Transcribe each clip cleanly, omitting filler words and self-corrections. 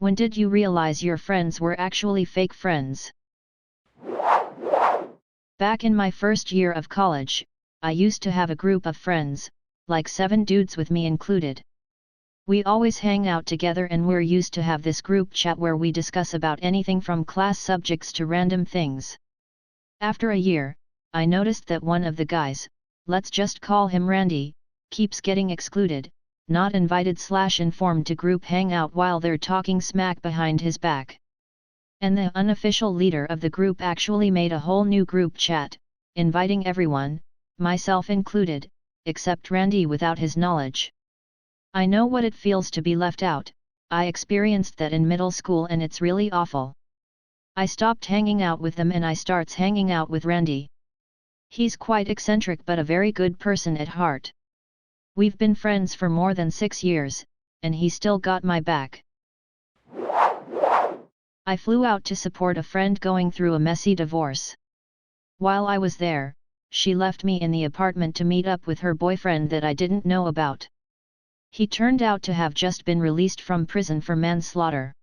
When did you realize your friends were actually fake friends? Back in my first year of college, I used to have a group of friends, like 7 dudes with me included. We always hang out together and we're used to have this group chat where we discuss about anything from class subjects to random things. After a year, I noticed that one of the guys, let's just call him Randy, keeps getting excluded, not invited/informed to group hangout while they're talking smack behind his back. And the unofficial leader of the group actually made a whole new group chat, inviting everyone, myself included, except Randy without his knowledge. I know what it feels to be left out. I experienced that in middle school and it's really awful. I stopped hanging out with them and I starts hanging out with Randy. He's quite eccentric but a very good person at heart. We've been friends for more than 6 years, and he still got my back. I flew out to support a friend going through a messy divorce. While I was there, she left me in the apartment to meet up with her boyfriend that I didn't know about. He turned out to have just been released from prison for manslaughter.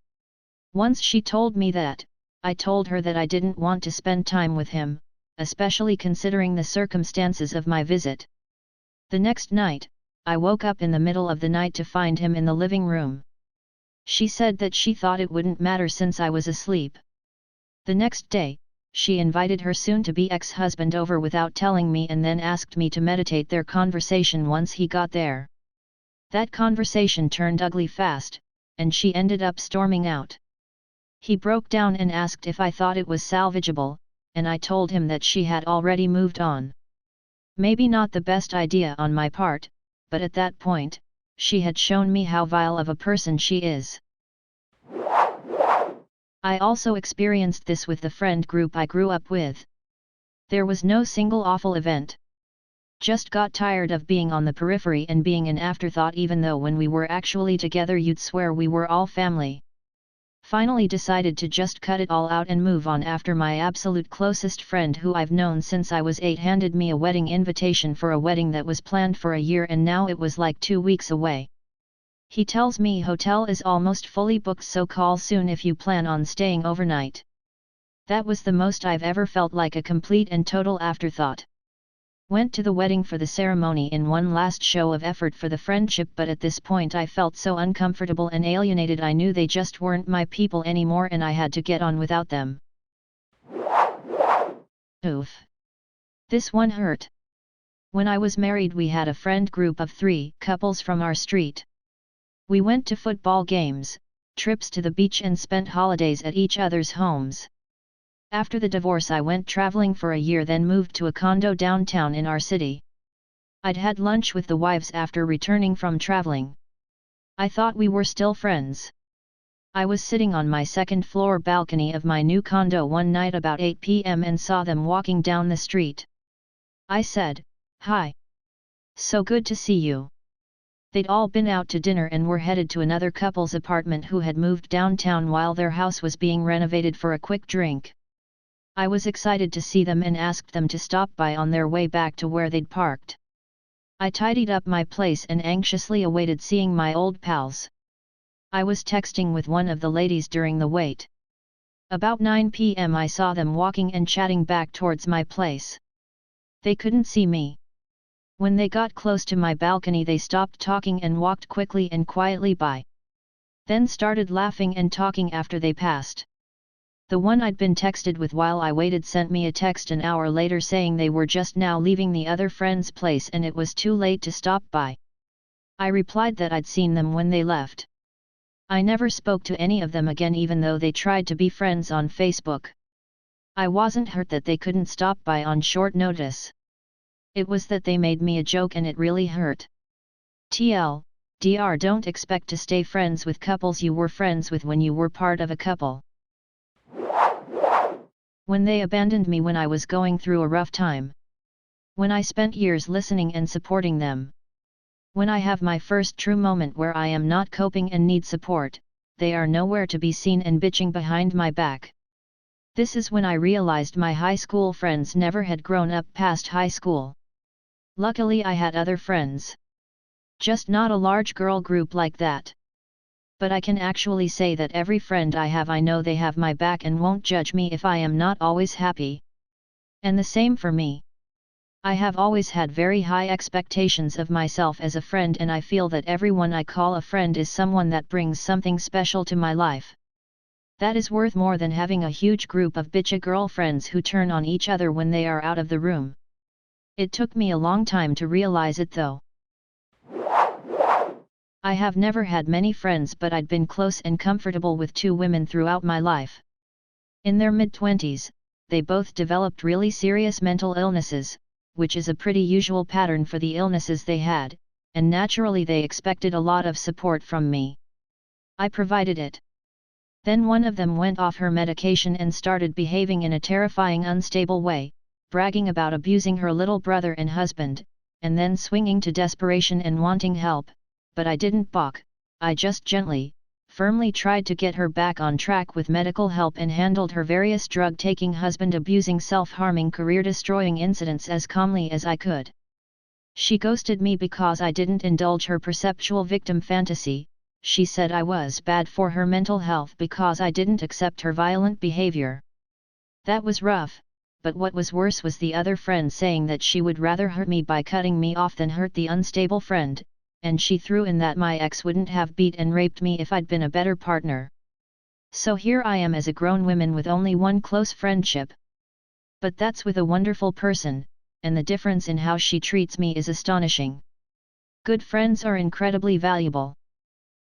Once she told me that, I told her that I didn't want to spend time with him, especially considering the circumstances of my visit. The next night, I woke up in the middle of the night to find him in the living room. She said that she thought it wouldn't matter since I was asleep. The next day, she invited her soon-to-be ex-husband over without telling me and then asked me to meditate their conversation once he got there. That conversation turned ugly fast, and she ended up storming out. He broke down and asked if I thought it was salvageable, and I told him that she had already moved on. Maybe not the best idea on my part, but at that point, she had shown me how vile of a person she is. I also experienced this with the friend group I grew up with. There was no single awful event. Just got tired of being on the periphery and being an afterthought even though when we were actually together you'd swear we were all family. Finally decided to just cut it all out and move on after my absolute closest friend who I've known since I was 8 handed me a wedding invitation for a wedding that was planned for a year and now it was like 2 weeks away. He tells me hotel is almost fully booked so call soon if you plan on staying overnight. That was the most I've ever felt like a complete and total afterthought. Went to the wedding for the ceremony in one last show of effort for the friendship but at this point I felt so uncomfortable and alienated I knew they just weren't my people anymore and I had to get on without them. Oof. This one hurt. When I was married we had a friend group of 3 couples from our street. We went to football games, trips to the beach and spent holidays at each other's homes. After the divorce I went traveling for a year then moved to a condo downtown in our city. I'd had lunch with the wives after returning from traveling. I thought we were still friends. I was sitting on my 2nd floor balcony of my new condo one night about 8 p.m. and saw them walking down the street. I said, "Hi. So good to see you." They'd all been out to dinner and were headed to another couple's apartment who had moved downtown while their house was being renovated for a quick drink. I was excited to see them and asked them to stop by on their way back to where they'd parked. I tidied up my place and anxiously awaited seeing my old pals. I was texting with one of the ladies during the wait. About 9 p.m. I saw them walking and chatting back towards my place. They couldn't see me. When they got close to my balcony they stopped talking and walked quickly and quietly by. Then started laughing and talking after they passed. The one I'd been texted with while I waited sent me a text an hour later saying they were just now leaving the other friend's place and it was too late to stop by. I replied that I'd seen them when they left. I never spoke to any of them again even though they tried to be friends on Facebook. I wasn't hurt that they couldn't stop by on short notice. It was that they made me a joke and it really hurt. TLDR, don't expect to stay friends with couples you were friends with when you were part of a couple. When they abandoned me when I was going through a rough time. When I spent years listening and supporting them. When I have my first true moment where I am not coping and need support, they are nowhere to be seen and bitching behind my back. This is when I realized my high school friends never had grown up past high school. Luckily I had other friends. Just not a large girl group like that. But I can actually say that every friend I have, I know they have my back and won't judge me if I am not always happy. And the same for me. I have always had very high expectations of myself as a friend, and I feel that everyone I call a friend is someone that brings something special to my life. That is worth more than having a huge group of bitchy girlfriends who turn on each other when they are out of the room. It took me a long time to realize it though. I have never had many friends, but I'd been close and comfortable with two women throughout my life. In their mid-20s, they both developed really serious mental illnesses, which is a pretty usual pattern for the illnesses they had, and naturally they expected a lot of support from me. I provided it. Then one of them went off her medication and started behaving in a terrifying unstable way, bragging about abusing her little brother and husband, and then swinging to desperation and wanting help, but I didn't balk. I just gently, firmly tried to get her back on track with medical help and handled her various drug-taking, husband-abusing, self-harming, career-destroying incidents as calmly as I could. She ghosted me because I didn't indulge her perceptual victim fantasy. She said I was bad for her mental health because I didn't accept her violent behavior. That was rough, but what was worse was the other friend saying that she would rather hurt me by cutting me off than hurt the unstable friend, and she threw in that my ex wouldn't have beat and raped me if I'd been a better partner. So here I am as a grown woman with only one close friendship. But that's with a wonderful person, and the difference in how she treats me is astonishing. Good friends are incredibly valuable.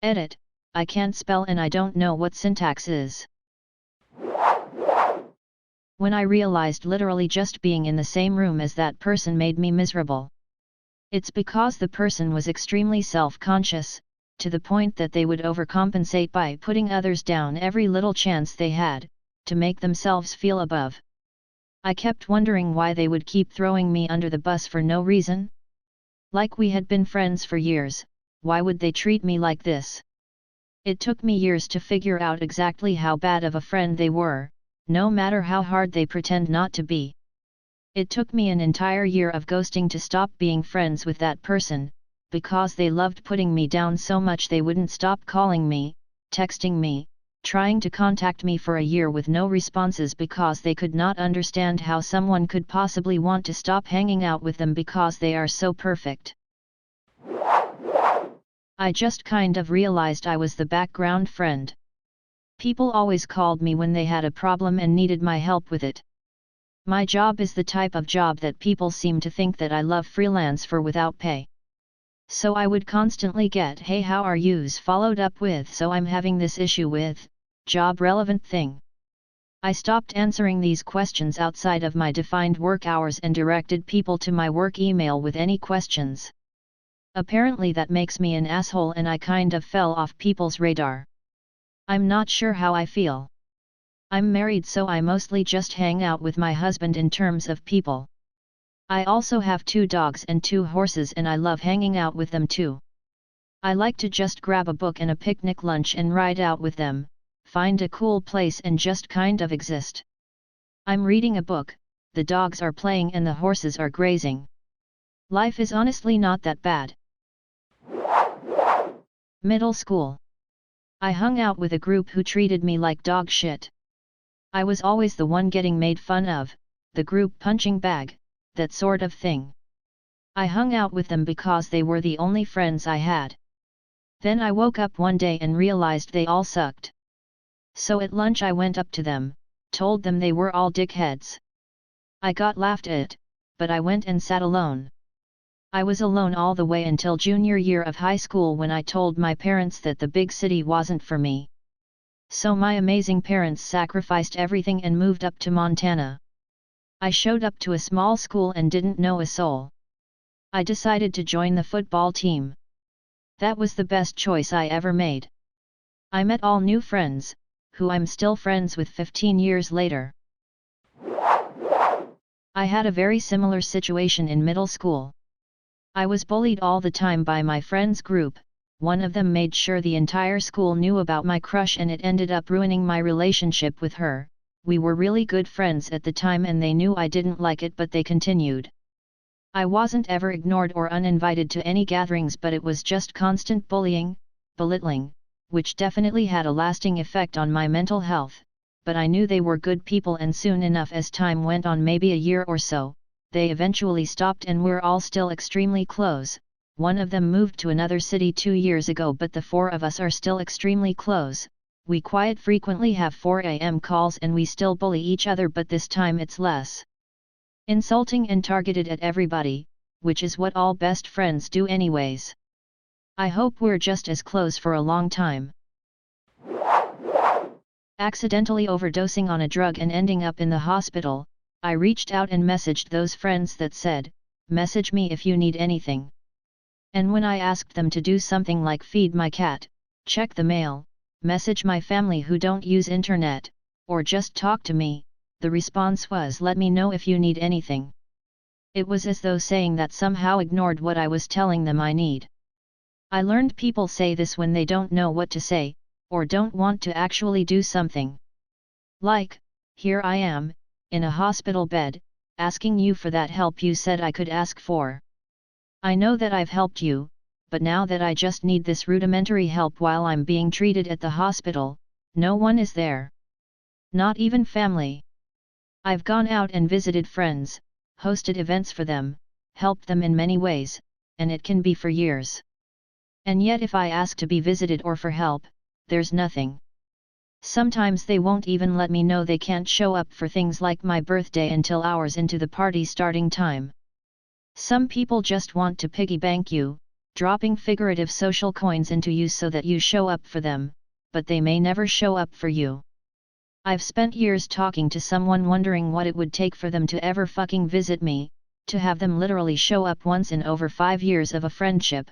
Edit, I can't spell and I don't know what syntax is. When I realized literally just being in the same room as that person made me miserable. It's because the person was extremely self-conscious, to the point that they would overcompensate by putting others down every little chance they had, to make themselves feel above. I kept wondering why they would keep throwing me under the bus for no reason. Like we had been friends for years, why would they treat me like this? It took me years to figure out exactly how bad of a friend they were, no matter how hard they pretend not to be. It took me an entire year of ghosting to stop being friends with that person, because they loved putting me down so much they wouldn't stop calling me, texting me, trying to contact me for a year with no responses because they could not understand how someone could possibly want to stop hanging out with them because they are so perfect. I just kind of realized I was the background friend. People always called me when they had a problem and needed my help with it. My job is the type of job that people seem to think that I love freelance for without pay. So I would constantly get "Hey, how are yous?" followed up with "So I'm having this issue with," job relevant thing. I stopped answering these questions outside of my defined work hours and directed people to my work email with any questions. Apparently that makes me an asshole and I kind of fell off people's radar. I'm not sure how I feel. I'm married, so I mostly just hang out with my husband in terms of people. I also have 2 dogs and 2 horses and I love hanging out with them too. I like to just grab a book and a picnic lunch and ride out with them, find a cool place and just kind of exist. I'm reading a book, the dogs are playing and the horses are grazing. Life is honestly not that bad. Middle school. I hung out with a group who treated me like dog shit. I was always the one getting made fun of, the group punching bag, that sort of thing. I hung out with them because they were the only friends I had. Then I woke up one day and realized they all sucked. So at lunch I went up to them, told them they were all dickheads. I got laughed at, but I went and sat alone. I was alone all the way until junior year of high school when I told my parents that the big city wasn't for me. So my amazing parents sacrificed everything and moved up to Montana. I showed up to a small school and didn't know a soul. I decided to join the football team. That was the best choice I ever made. I met all new friends, who I'm still friends with 15 years later. I had a very similar situation in middle school. I was bullied all the time by my friends group. One of them made sure the entire school knew about my crush and it ended up ruining my relationship with her. We were really good friends at the time and they knew I didn't like it, but they continued. I wasn't ever ignored or uninvited to any gatherings, but it was just constant bullying, belittling, which definitely had a lasting effect on my mental health, but I knew they were good people, and soon enough, as time went on, maybe a year or so, they eventually stopped and we're all still extremely close. One of them moved to another city 2 years ago, but the four of us are still extremely close. We quite frequently have 4 a.m. calls and we still bully each other, but this time it's less insulting and targeted at everybody, which is what all best friends do anyways. I hope we're just as close for a long time. Accidentally overdosing on a drug and ending up in the hospital, I reached out and messaged those friends that said, "Message me if you need anything." And when I asked them to do something like feed my cat, check the mail, message my family who don't use internet, or just talk to me, the response was, "Let me know if you need anything." It was as though saying that somehow ignored what I was telling them I need. I learned people say this when they don't know what to say, or don't want to actually do something. Like, "Here I am, in a hospital bed, asking you for that help you said I could ask for. I know that I've helped you, but now that I just need this rudimentary help while I'm being treated at the hospital, no one is there. Not even family. I've gone out and visited friends, hosted events for them, helped them in many ways, and it can be for years. And yet if I ask to be visited or for help, there's nothing. Sometimes they won't even let me know they can't show up for things like my birthday until hours into the party starting time. Some people just want to piggy bank you, dropping figurative social coins into you so that you show up for them, but they may never show up for you. I've spent years talking to someone wondering what it would take for them to ever fucking visit me, to have them literally show up once in over 5 years of a friendship.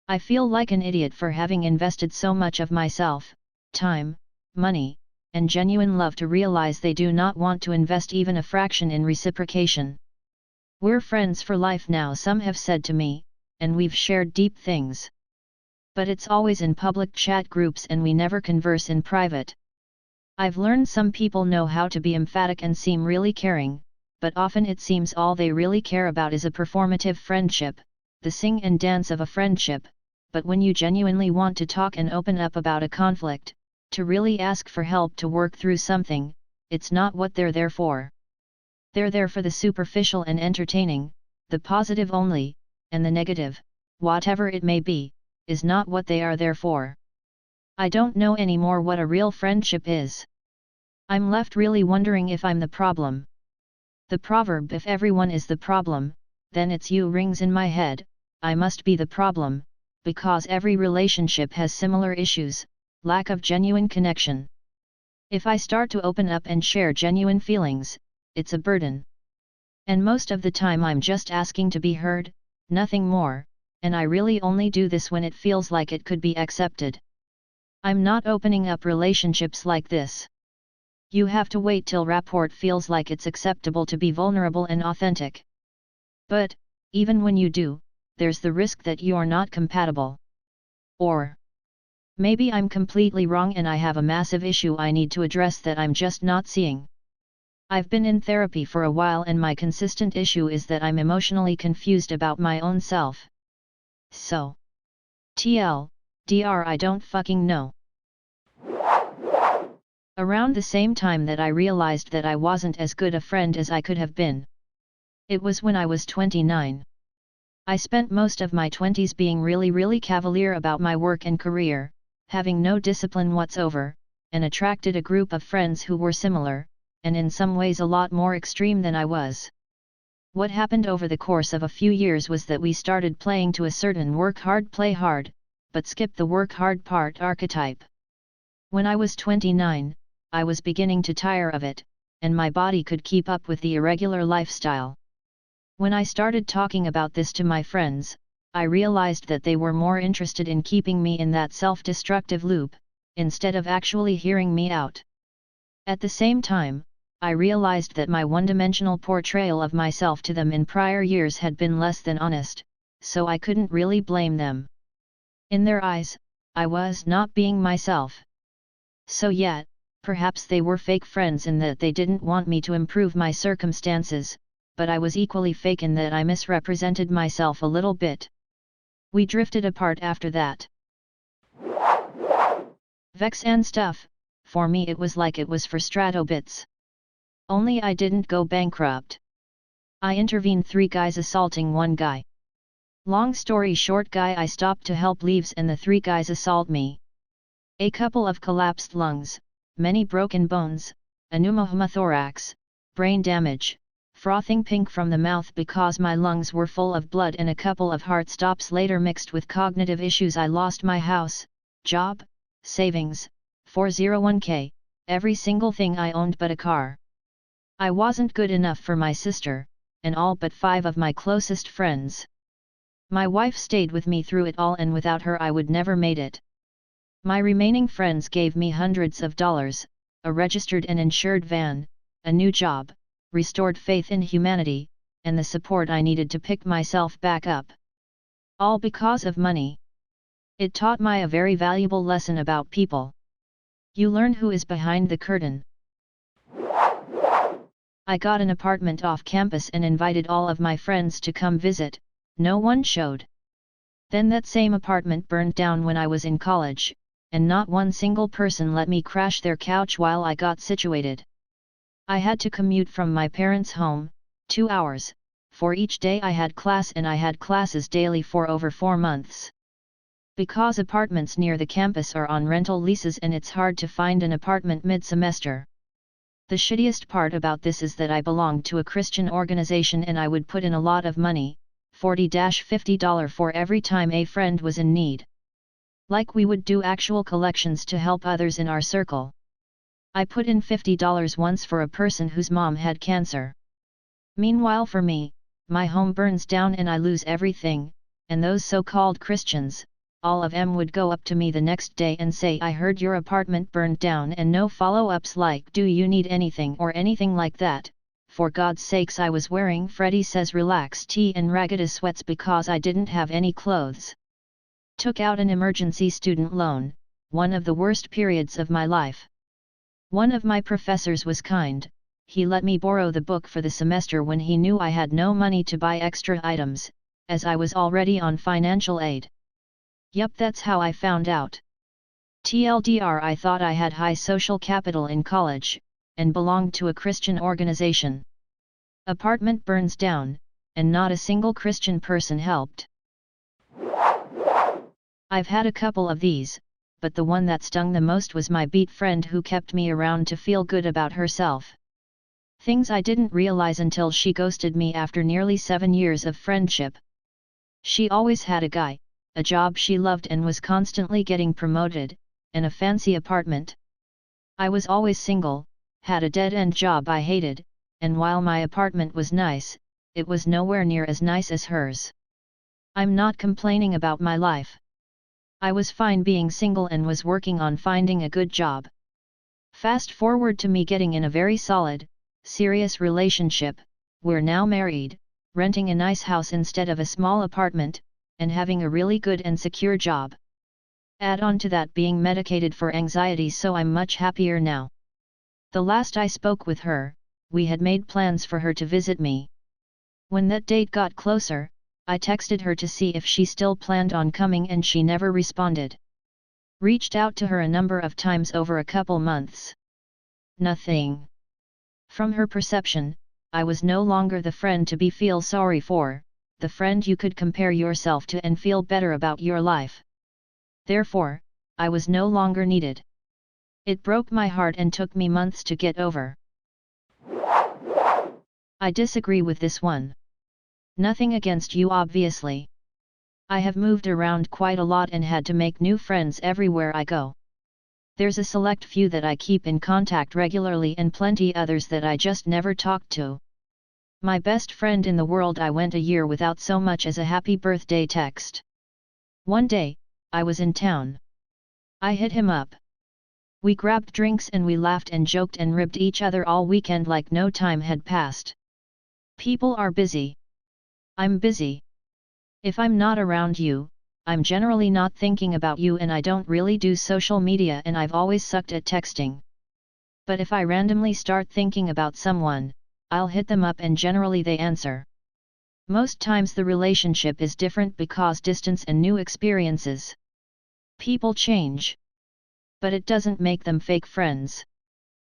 I feel like an idiot for having invested so much of myself, time, money, and genuine love to realize they do not want to invest even a fraction in reciprocation. We're friends for life now, some have said to me, and we've shared deep things. But it's always in public chat groups and we never converse in private. I've learned some people know how to be emphatic and seem really caring, but often it seems all they really care about is a performative friendship, the sing and dance of a friendship, but when you genuinely want to talk and open up about a conflict, to really ask for help to work through something, it's not what they're there for. They're there for the superficial and entertaining, the positive only, and the negative, whatever it may be, is not what they are there for. I don't know anymore what a real friendship is. I'm left really wondering if I'm the problem. The proverb "if everyone is the problem, then it's you" rings in my head. I must be the problem, because every relationship has similar issues, lack of genuine connection. If I start to open up and share genuine feelings, it's a burden. And most of the time I'm just asking to be heard, nothing more, and I really only do this when it feels like it could be accepted. I'm not opening up relationships like this. You have to wait till rapport feels like it's acceptable to be vulnerable and authentic. But, even when you do, there's the risk that you're not compatible. Or maybe I'm completely wrong and I have a massive issue I need to address that I'm just not seeing. I've been in therapy for a while and my consistent issue is that I'm emotionally confused about my own self. So, TLDR, I don't fucking know. Around the same time that I realized that I wasn't as good a friend as I could have been. It was when I was 29. I spent most of my 20s being really cavalier about my work and career, having no discipline whatsoever, and attracted a group of friends who were similar, and in some ways a lot more extreme than I was. What happened over the course of a few years was that we started playing to a certain work hard play hard, but skip the work hard part archetype. When I was 29, I was beginning to tire of it, and my body could keep up with the irregular lifestyle. When I started talking about this to my friends, I realized that they were more interested in keeping me in that self-destructive loop, instead of actually hearing me out. At the same time, I realized that my one-dimensional portrayal of myself to them in prior years had been less than honest, so I couldn't really blame them. In their eyes, I was not being myself. So yeah, perhaps they were fake friends in that they didn't want me to improve my circumstances, but I was equally fake in that I misrepresented myself a little bit. We drifted apart after that. Vex and stuff, for me it was like it was for strato bits. Only I didn't go bankrupt. I intervened 3 guys assaulting 1 guy. Long story short, guy I stopped to help leaves and the 3 guys assault me. A couple of collapsed lungs, many broken bones, a pneumothorax, brain damage, frothing pink from the mouth because my lungs were full of blood, and a couple of heart stops later mixed with cognitive issues. I lost my house, job, savings, 401k, every single thing I owned but a car. I wasn't good enough for my sister, and all but 5 of my closest friends. My wife stayed with me through it all, and without her I would never made it. My remaining friends gave me hundreds of dollars, a registered and insured van, a new job, restored faith in humanity, and the support I needed to pick myself back up. All because of money. It taught me a very valuable lesson about people. You learn who is behind the curtain. I got an apartment off campus and invited all of my friends to come visit. No one showed. Then that same apartment burned down when I was in college, and not one single person let me crash their couch while I got situated. I had to commute from my parents' home, 2 hours, for each day I had class, and I had classes daily for over 4 months. Because apartments near the campus are on rental leases and it's hard to find an apartment mid-semester. The shittiest part about this is that I belonged to a Christian organization and I would put in a lot of money, $40-50 for every time a friend was in need. Like we would do actual collections to help others in our circle. I put in $50 once for a person whose mom had cancer. Meanwhile for me, my home burns down and I lose everything, and those so-called Christians, all of them would go up to me the next day and say, "I heard your apartment burned down," and no follow-ups like, "Do you need anything?" or anything like that. For God's sakes, I was wearing Freddie Says Relax tee and ragged sweats because I didn't have any clothes. Took out an emergency student loan, one of the worst periods of my life. One of my professors was kind, he let me borrow the book for the semester when he knew I had no money to buy extra items, as I was already on financial aid. Yup, that's how I found out. TLDR, I thought I had high social capital in college, and belonged to a Christian organization. Apartment burns down, and not a single Christian person helped. I've had a couple of these, but the one that stung the most was my beat friend who kept me around to feel good about herself. Things I didn't realize until she ghosted me after nearly 7 years of friendship. She always had a guy, a job she loved and was constantly getting promoted, and a fancy apartment. I was always single, had a dead-end job I hated, and while my apartment was nice, it was nowhere near as nice as hers. I'm not complaining about my life. I was fine being single and was working on finding a good job. Fast forward to me getting in a very solid, serious relationship. We're now married, renting a nice house instead of a small apartment, and having a really good and secure job. Add on to that being medicated for anxiety, so I'm much happier now. The last I spoke with her, we had made plans for her to visit me. When that date got closer, I texted her to see if she still planned on coming and she never responded. Reached out to her a number of times over a couple months. Nothing. From her perception, I was no longer the friend to be feel sorry for, the friend you could compare yourself to and feel better about your life. Therefore, I was no longer needed. It broke my heart and took me months to get over. I disagree with this one. Nothing against you, obviously. I have moved around quite a lot and had to make new friends everywhere I go. There's a select few that I keep in contact regularly and plenty others that I just never talk to. My best friend in the world I went a year without so much as a happy birthday text. One day, I was in town. I hit him up. We grabbed drinks and we laughed and joked and ribbed each other all weekend like no time had passed. People are busy. I'm busy. If I'm not around you, I'm generally not thinking about you, and I don't really do social media and I've always sucked at texting. But if I randomly start thinking about someone, I'll hit them up and generally they answer. Most times the relationship is different because distance and new experiences. People change. But it doesn't make them fake friends.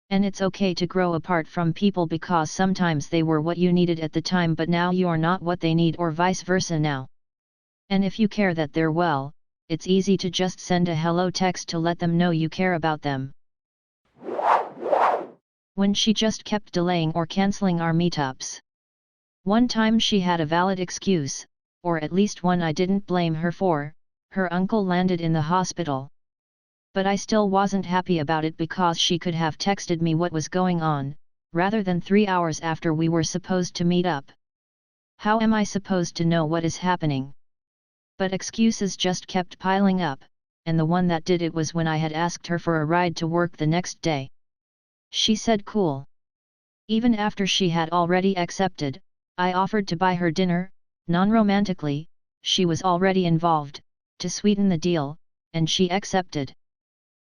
And it's okay to grow apart from people because sometimes they were what you needed at the time but now you're not what they need or vice versa now. And if you care that they're well, it's easy to just send a hello text to let them know you care about them. When she just kept delaying or canceling our meetups. One time she had a valid excuse, or at least one I didn't blame her for. Her uncle landed in the hospital. But I still wasn't happy about it because she could have texted me what was going on, rather than 3 hours after we were supposed to meet up. How am I supposed to know what is happening? But excuses just kept piling up, and the one that did it was when I had asked her for a ride to work the next day. She said cool. Even after she had already accepted, I offered to buy her dinner, non-romantically, she was already involved, to sweeten the deal, and she accepted.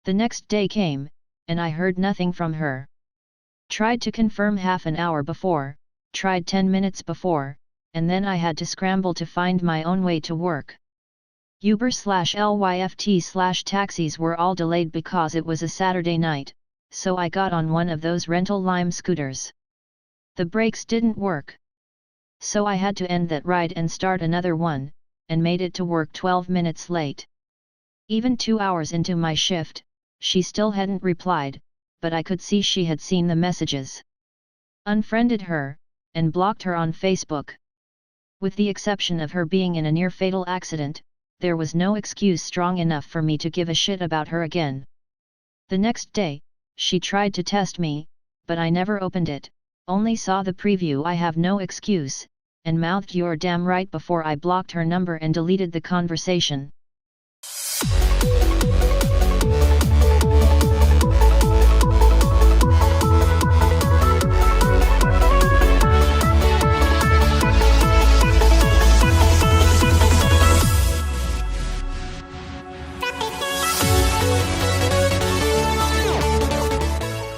The next day came, and I heard nothing from her. Tried to confirm half an hour before, tried 10 minutes before, and then I had to scramble to find my own way to work. Uber/Lyft/taxis were all delayed because it was a Saturday night, so I got on one of those rental Lime scooters. The brakes didn't work. So I had to end that ride and start another one, and made it to work 12 minutes late. Even 2 hours into my shift, she still hadn't replied, but I could see she had seen the messages. Unfriended her, and blocked her on Facebook. With the exception of her being in a near-fatal accident, there was no excuse strong enough for me to give a shit about her again. The next day, she tried to test me, but I never opened it, only saw the preview I have no excuse, and mouthed "you're damn right" before I blocked her number and deleted the conversation.